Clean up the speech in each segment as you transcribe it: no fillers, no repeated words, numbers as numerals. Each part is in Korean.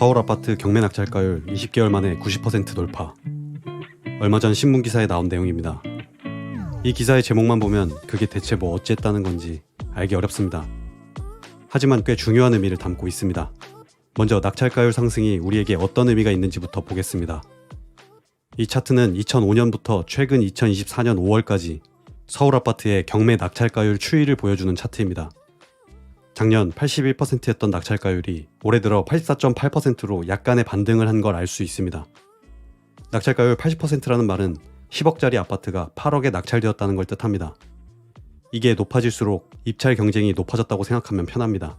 서울 아파트 경매 낙찰가율 20개월 만에 90% 돌파. 얼마 전 신문 기사에 나온 내용입니다. 이 기사의 제목만 보면 그게 대체 뭐 어쨌다는 건지 알기 어렵습니다. 하지만 꽤 중요한 의미를 담고 있습니다. 먼저 낙찰가율 상승이 우리에게 어떤 의미가 있는지부터 보겠습니다. 이 차트는 2005년부터 최근 2024년 5월까지 서울 아파트의 경매 낙찰가율 추이를 보여주는 차트입니다. 작년 81%였던 낙찰가율이 올해 들어 84.8%로 약간의 반등을 한 걸 알 수 있습니다. 낙찰가율 80%라는 말은 10억짜리 아파트가 8억에 낙찰되었다는 걸 뜻합니다. 이게 높아질수록 입찰 경쟁이 높아졌다고 생각하면 편합니다.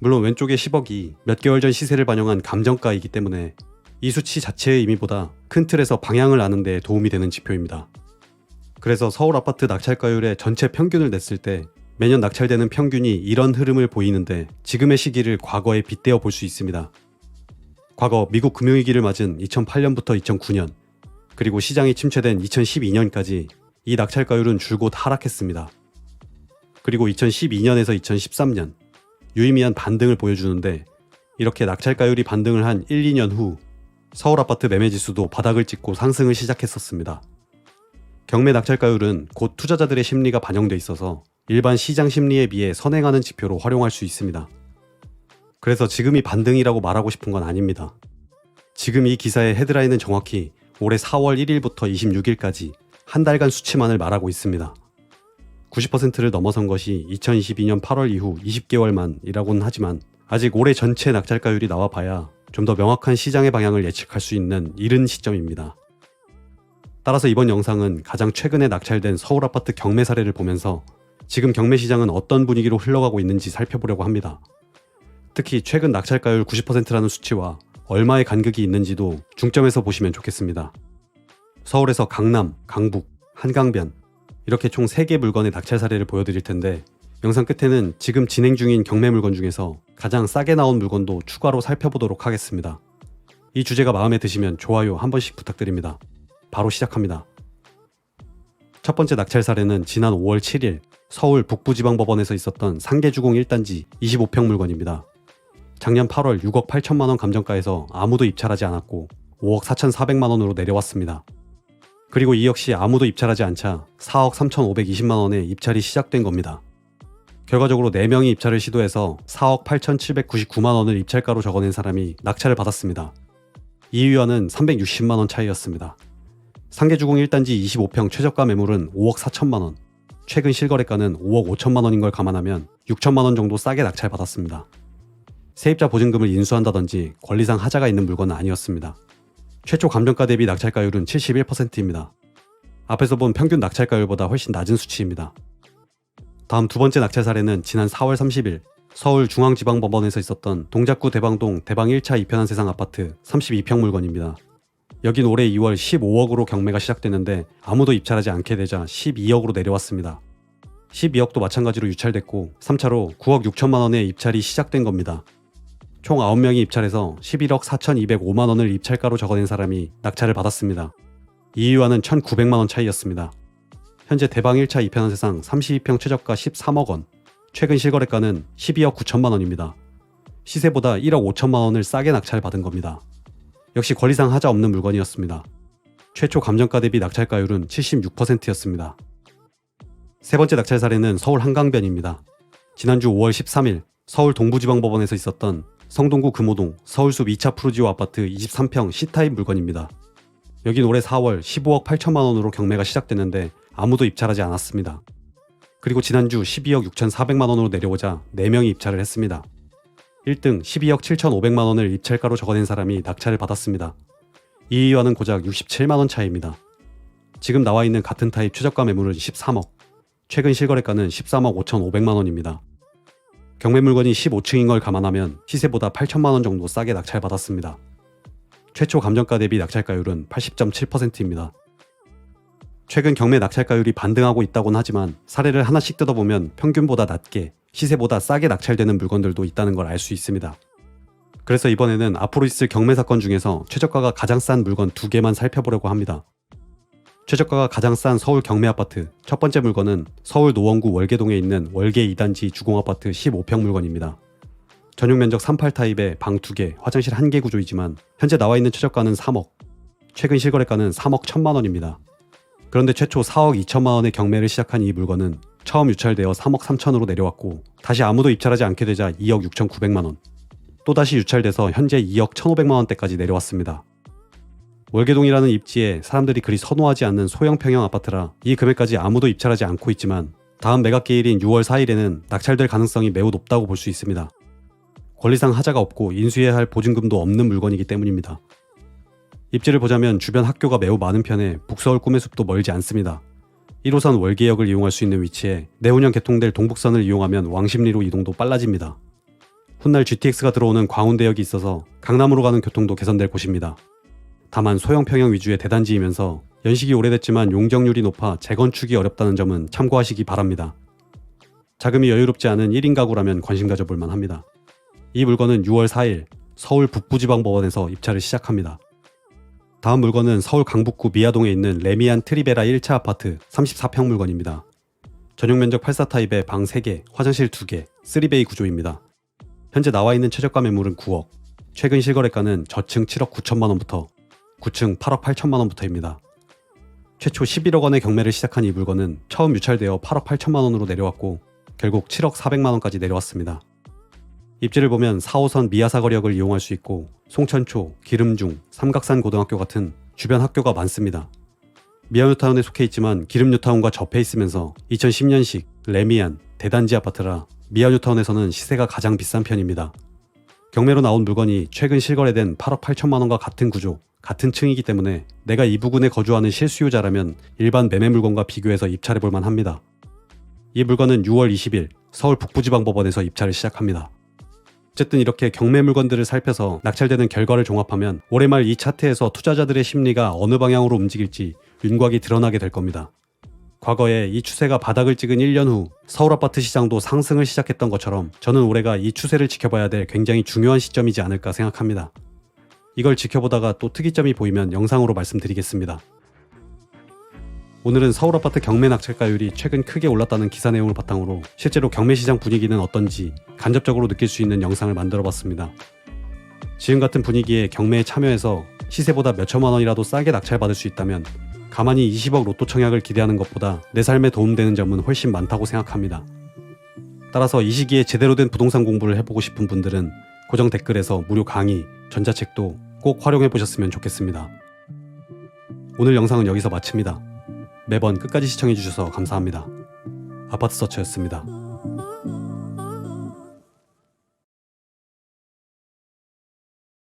물론 왼쪽의 10억이 몇 개월 전 시세를 반영한 감정가이기 때문에 이 수치 자체의 의미보다 큰 틀에서 방향을 아는 데 도움이 되는 지표입니다. 그래서 서울 아파트 낙찰가율의 전체 평균을 냈을 때 매년 낙찰되는 평균이 이런 흐름을 보이는데 지금의 시기를 과거에 빗대어 볼 수 있습니다. 과거 미국 금융위기를 맞은 2008년부터 2009년 그리고 시장이 침체된 2012년까지 이 낙찰가율은 줄곧 하락했습니다. 그리고 2012년에서 2013년 유의미한 반등을 보여주는데 이렇게 낙찰가율이 반등을 한 1, 2년 후 서울 아파트 매매지수도 바닥을 찍고 상승을 시작했었습니다. 경매 낙찰가율은 곧 투자자들의 심리가 반영돼 있어서 일반 시장 심리에 비해 선행하는 지표로 활용할 수 있습니다. 그래서 지금이 반등이라고 말하고 싶은 건 아닙니다. 지금 이 기사의 헤드라인은 정확히 올해 4월 1일부터 26일까지 한 달간 수치만을 말하고 있습니다. 90%를 넘어선 것이 2022년 8월 이후 20개월만이라고는 하지만 아직 올해 전체 낙찰가율이 나와봐야 좀 더 명확한 시장의 방향을 예측할 수 있는 이른 시점입니다. 따라서 이번 영상은 가장 최근에 낙찰된 서울 아파트 경매 사례를 보면서 지금 경매 시장은 어떤 분위기로 흘러가고 있는지 살펴보려고 합니다. 특히 최근 낙찰가율 90%라는 수치와 얼마의 간극이 있는지도 중점에서 보시면 좋겠습니다. 서울에서 강남, 강북, 한강변 이렇게 총 3개 물건의 낙찰 사례를 보여드릴 텐데 영상 끝에는 지금 진행 중인 경매 물건 중에서 가장 싸게 나온 물건도 추가로 살펴보도록 하겠습니다. 이 주제가 마음에 드시면 좋아요 한 번씩 부탁드립니다. 바로 시작합니다. 첫 번째 낙찰 사례는 지난 5월 7일 서울 북부지방법원에서 있었던 상계주공 1단지 25평 물건입니다. 작년 8월 6억 8천만 원 감정가에서 아무도 입찰하지 않았고 5억 4,400만 원으로 내려왔습니다. 그리고 이 역시 아무도 입찰하지 않자 4억 3,520만 원에 입찰이 시작된 겁니다. 결과적으로 4명이 입찰을 시도해서 4억 8,799만 원을 입찰가로 적어낸 사람이 낙찰을 받았습니다. 2위와는 360만 원 차이였습니다. 상계주공 1단지 25평 최저가 매물은 5억 4천만 원, 최근 실거래가는 5억 5천만 원인 걸 감안하면 6천만 원 정도 싸게 낙찰받았습니다. 세입자 보증금을 인수한다든지 권리상 하자가 있는 물건은 아니었습니다. 최초 감정가 대비 낙찰가율은 71%입니다. 앞에서 본 평균 낙찰가율보다 훨씬 낮은 수치입니다. 다음 두 번째 낙찰 사례는 지난 4월 30일 서울중앙지방법원에서 있었던 동작구 대방동 대방 1차 이편한 세상 아파트 32평 물건입니다. 여긴 올해 2월 15억으로 경매가 시작됐는데 아무도 입찰하지 않게 되자 12억으로 내려왔습니다. 12억도 마찬가지로 유찰됐고 3차로 9억 6천만 원의 입찰이 시작된 겁니다. 총 9명이 입찰해서 11억 4,205만 원을 입찰가로 적어낸 사람이 낙찰을 받았습니다. 2위와는 1,900만 원 차이였습니다. 현재 대방 1차 이편한 세상 32평 최저가 13억 원, 최근 실거래가는 12억 9천만 원입니다. 시세보다 1억 5천만 원을 싸게 낙찰받은 겁니다. 역시 권리상 하자 없는 물건이었습니다. 최초 감정가 대비 낙찰가율은 76%였습니다. 세 번째 낙찰 사례는 서울 한강변입니다. 지난주 5월 13일 서울 동부지방법원에서 있었던 성동구 금호동 서울숲 2차 푸르지오 아파트 23평 C타입 물건입니다. 여긴 올해 4월 15억 8천만 원으로 경매가 시작됐는데 아무도 입찰하지 않았습니다. 그리고 지난주 12억 6,400만 원으로 내려오자 4명이 입찰을 했습니다. 1등 12억 7,500만 원을 입찰가로 적어낸 사람이 낙찰을 받았습니다. 2위와는 고작 67만 원 차이입니다. 지금 나와 있는 같은 타입 최저가 매물은 13억, 최근 실거래가는 13억 5,500만 원입니다. 경매 물건이 15층인 걸 감안하면 시세보다 8천만 원 정도 싸게 낙찰받았습니다. 최초 감정가 대비 낙찰가율은 80.7%입니다. 최근 경매 낙찰가율이 반등하고 있다고는 하지만 사례를 하나씩 뜯어보면 평균보다 낮게 시세보다 싸게 낙찰되는 물건들도 있다는 걸 알 수 있습니다. 그래서 이번에는 앞으로 있을 경매 사건 중에서 최저가가 가장 싼 물건 2개만 살펴보려고 합니다. 최저가가 가장 싼 서울 경매 아파트 첫 번째 물건은 서울 노원구 월계동에 있는 월계 2단지 주공아파트 15평 물건입니다. 전용 면적 38타입에 방 2개, 화장실 1개 구조이지만 현재 나와 있는 최저가는 3억, 최근 실거래가는 3억 1천만 원입니다. 그런데 최초 4억 2천만 원의 경매를 시작한 이 물건은 처음 유찰되어 3억 3천으로 내려왔고 다시 아무도 입찰하지 않게 되자 2억 6,900만 원, 또다시 유찰돼서 현재 2억 1,500만 원대까지 내려왔습니다. 월계동이라는 입지에 사람들이 그리 선호하지 않는 소형 평형 아파트라 이 금액까지 아무도 입찰하지 않고 있지만 다음 매각기일인 6월 4일에는 낙찰될 가능성이 매우 높다고 볼 수 있습니다. 권리상 하자가 없고 인수해야 할 보증금도 없는 물건이기 때문입니다. 입지를 보자면 주변 학교가 매우 많은 편에 북서울 꿈의 숲도 멀지 않습니다. 1호선 월계역을 이용할 수 있는 위치에 내후년 개통될 동북선을 이용하면 왕십리로 이동도 빨라집니다. 훗날 GTX가 들어오는 광운대역이 있어서 강남으로 가는 교통도 개선될 곳입니다. 다만 소형 평형 위주의 대단지이면서 연식이 오래됐지만 용적률이 높아 재건축이 어렵다는 점은 참고하시기 바랍니다. 자금이 여유롭지 않은 1인 가구라면 관심 가져볼 만합니다. 이 물건은 6월 4일 서울 북부지방법원에서 입찰을 시작합니다. 다음 물건은 서울 강북구 미아동에 있는 레미안 트리베라 1차 아파트 34평 물건입니다. 전용 면적 84타입에 방 3개, 화장실 2개, 3베이 구조입니다. 현재 나와 있는 최저가 매물은 9억, 최근 실거래가는 저층 7억 9천만 원부터 9층 8억 8천만 원부터입니다. 최초 11억 원의 경매를 시작한 이 물건은 처음 유찰되어 8억 8천만 원으로 내려왔고 결국 7억 4백만 원까지 내려왔습니다. 입지를 보면 4호선 미아사거리역을 이용할 수 있고 송천초, 기름중, 삼각산 고등학교 같은 주변 학교가 많습니다. 미아뉴타운에 속해 있지만 기름뉴타운과 접해 있으면서 2010년식 레미안 대단지 아파트라 미아뉴타운에서는 시세가 가장 비싼 편입니다. 경매로 나온 물건이 최근 실거래된 8억 8천만 원과 같은 구조, 같은 층이기 때문에 내가 이 부근에 거주하는 실수요자라면 일반 매매 물건과 비교해서 입찰해 볼 만합니다. 이 물건은 6월 20일 서울 북부지방법원에서 입찰을 시작합니다. 어쨌든 이렇게 경매 물건들을 살펴서 낙찰되는 결과를 종합하면 올해 말 이 차트에서 투자자들의 심리가 어느 방향으로 움직일지 윤곽이 드러나게 될 겁니다. 과거에 이 추세가 바닥을 찍은 1년 후 서울 아파트 시장도 상승을 시작했던 것처럼 저는 올해가 이 추세를 지켜봐야 될 굉장히 중요한 시점이지 않을까 생각합니다. 이걸 지켜보다가 또 특이점이 보이면 영상으로 말씀드리겠습니다. 오늘은 서울 아파트 경매 낙찰가율이 최근 크게 올랐다는 기사 내용을 바탕으로 실제로 경매 시장 분위기는 어떤지 간접적으로 느낄 수 있는 영상을 만들어 봤습니다. 지금 같은 분위기에 경매에 참여해서 시세보다 몇천만 원이라도 싸게 낙찰받을 수 있다면 가만히 20억 로또 청약을 기대하는 것보다 내 삶에 도움되는 점은 훨씬 많다고 생각합니다. 따라서 이 시기에 제대로 된 부동산 공부를 해보고 싶은 분들은 고정 댓글에서 무료 강의, 전자책도 꼭 활용해 보셨으면 좋겠습니다. 오늘 영상은 여기서 마칩니다. 매번 끝까지 시청해주셔서 감사합니다. 아파트서처였습니다.